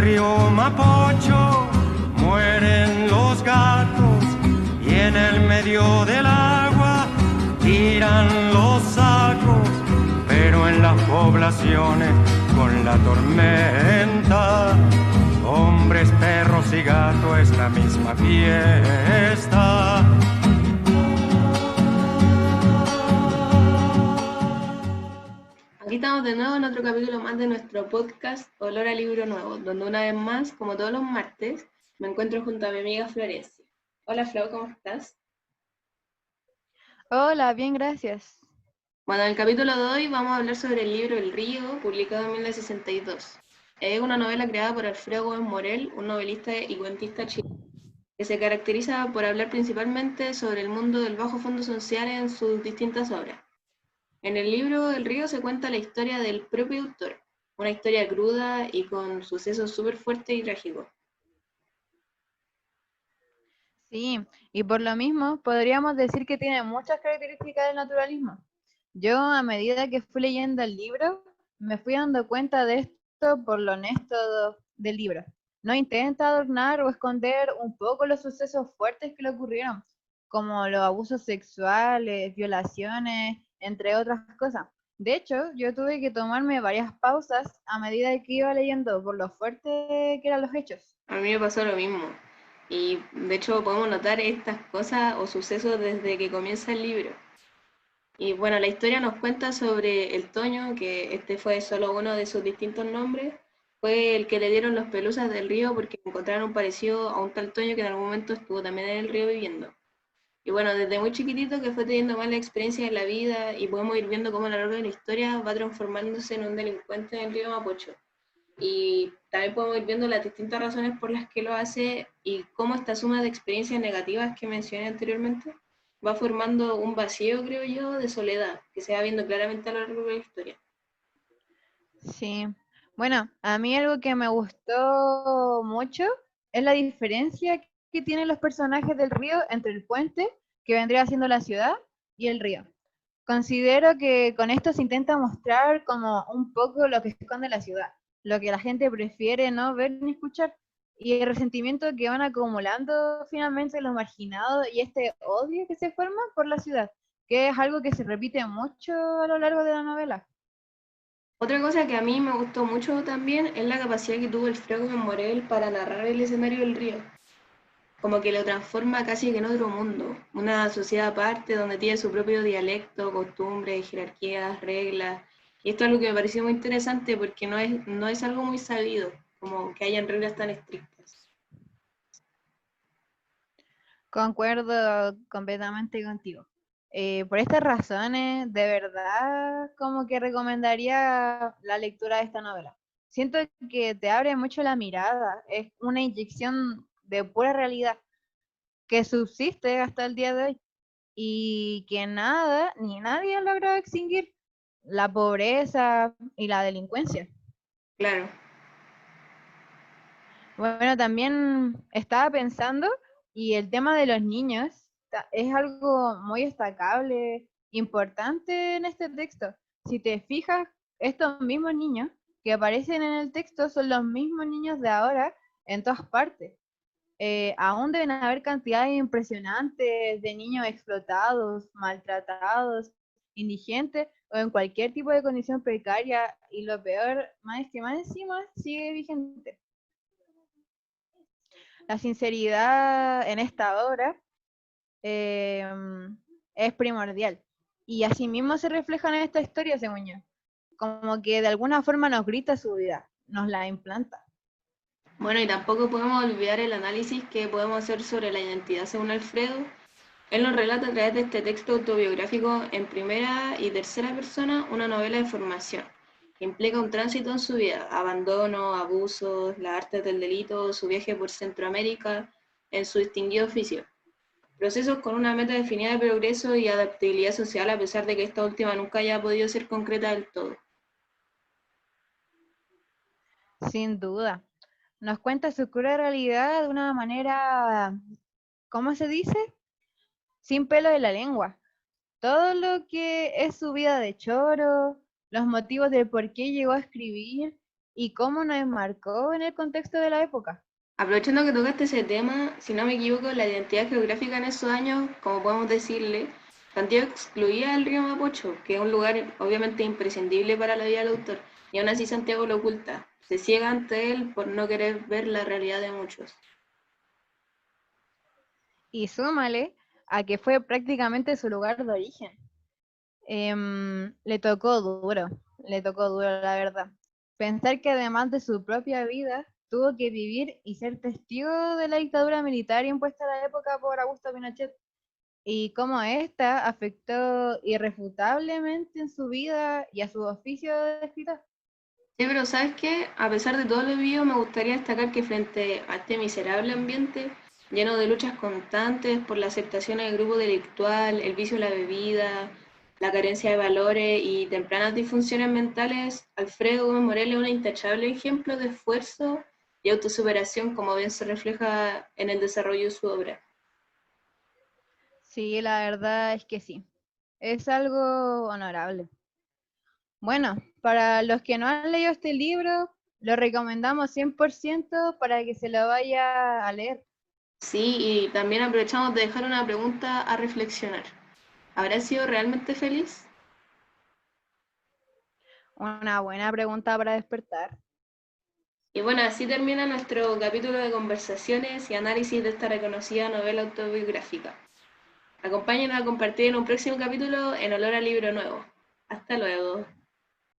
río Mapocho mueren los gatos y en el medio del agua tiran los sacos, pero en las poblaciones con la tormenta, hombres, perros y gatos es la misma fiesta. Aquí estamos de nuevo en otro capítulo más de nuestro podcast Olor a Libro Nuevo, donde una vez más, como todos los martes, me encuentro junto a mi amiga Florencia. Hola Flo, ¿cómo estás? Hola, bien, gracias. Bueno, en el capítulo de hoy vamos a hablar sobre el libro El Río, publicado en 1962. Es una novela creada por Alfredo Gómez Morel, un novelista y cuentista chileno, que se caracteriza por hablar principalmente sobre el mundo del bajo fondo social en sus distintas obras. En el libro El Río se cuenta la historia del propio autor, una historia cruda y con sucesos súper fuertes y trágicos. Sí, y por lo mismo podríamos decir que tiene muchas características del naturalismo. Yo, a medida que fui leyendo el libro, me fui dando cuenta de esto por lo honesto del libro. No intenta adornar o esconder un poco los sucesos fuertes que le ocurrieron, como los abusos sexuales, violaciones, entre otras cosas. De hecho, yo tuve que tomarme varias pausas a medida que iba leyendo por lo fuerte que eran los hechos. A mí me pasó lo mismo. Y de hecho podemos notar estas cosas o sucesos desde que comienza el libro. Y bueno, la historia nos cuenta sobre el Toño, que este fue solo uno de sus distintos nombres. Fue el que le dieron los pelusas del río porque encontraron un parecido a un tal Toño que en algún momento estuvo también en el río viviendo. Y bueno, desde muy chiquitito que fue teniendo malas experiencias en la vida y podemos ir viendo cómo a lo largo de la historia va transformándose en un delincuente en el río Mapocho. Y también podemos ir viendo las distintas razones por las que lo hace y cómo esta suma de experiencias negativas que mencioné anteriormente va formando un vacío, creo yo, de soledad, que se va viendo claramente a lo largo de la historia. Sí, bueno, a mí algo que me gustó mucho es la diferencia que tienen los personajes del río entre el puente, que vendría siendo la ciudad, y el río. Considero que con esto se intenta mostrar como un poco lo que esconde la ciudad, lo que la gente prefiere no ver ni escuchar, y el resentimiento que van acumulando finalmente los marginados y este odio que se forma por la ciudad, que es algo que se repite mucho a lo largo de la novela. Otra cosa que a mí me gustó mucho también es la capacidad que tuvo el Frego Morel para narrar el escenario del río. Como que lo transforma casi que en otro mundo, una sociedad aparte donde tiene su propio dialecto, costumbres, jerarquías, reglas. Y esto es algo que me pareció muy interesante porque no es algo muy sabido, como que hayan reglas tan estrictas. Concuerdo completamente contigo. Por estas razones, de verdad, como que recomendaría la lectura de esta novela. Siento que te abre mucho la mirada, es una inyección de pura realidad que subsiste hasta el día de hoy y que nada ni nadie ha logrado extinguir la pobreza y la delincuencia. Claro. Bueno, también estaba pensando, y el tema de los niños es algo muy destacable, importante en este texto. Si te fijas, estos mismos niños que aparecen en el texto son los mismos niños de ahora en todas partes. Aún deben haber cantidades impresionantes de niños explotados, maltratados, indigentes o en cualquier tipo de condición precaria, y lo peor más es que más encima sigue vigente. La sinceridad en esta obra eh, es primordial. Y asimismo se refleja en esta historia, según yo. Como que de alguna forma nos grita su vida, nos la implanta. Bueno, y tampoco podemos olvidar el análisis que podemos hacer sobre la identidad según Alfredo. Él nos relata a través de este texto autobiográfico en primera y tercera persona una novela de formación que implica un tránsito en su vida, abandono, abusos, las artes del delito, su viaje por Centroamérica en su distinguido oficio. Procesos con una meta definida de progreso y adaptabilidad social a pesar de que esta última nunca haya podido ser concreta del todo. Sin duda. Nos cuenta su cruda realidad de una manera, ¿cómo se dice? Sin pelo de la lengua. Todo lo que es su vida de choro, los motivos del por qué llegó a escribir y cómo nos marcó en el contexto de la época. Aprovechando que tocaste ese tema, si no me equivoco, la identidad geográfica en esos años, como podemos decirle, Santiago excluía el río Mapocho, que es un lugar obviamente imprescindible para la vida del autor, y aún así Santiago lo oculta, se ciega ante él por no querer ver la realidad de muchos. Y súmale a que fue prácticamente su lugar de origen. Le tocó duro, la verdad. Pensar que además de su propia vida, tuvo que vivir y ser testigo de la dictadura militar impuesta a la época por Augusto Pinochet, y cómo esta afectó irrefutablemente en su vida y a su oficio de escritor. Sí, pero ¿sabes qué? A pesar de todo lo vivido, me gustaría destacar que frente a este miserable ambiente, lleno de luchas constantes por la aceptación del grupo delictual, el vicio de la bebida, la carencia de valores y tempranas disfunciones mentales, Alfredo Gómez Morel es un intachable ejemplo de esfuerzo y autosuperación, como bien se refleja en el desarrollo de su obra. Sí, la verdad es que sí. Es algo honorable. Bueno, para los que no han leído este libro, lo recomendamos 100% para que se lo vaya a leer. Sí, y también aprovechamos de dejar una pregunta a reflexionar. ¿Habrá sido realmente feliz? Una buena pregunta para despertar. Y bueno, así termina nuestro capítulo de conversaciones y análisis de esta reconocida novela autobiográfica. Acompáñenos a compartir en un próximo capítulo en olor al libro nuevo. Hasta luego.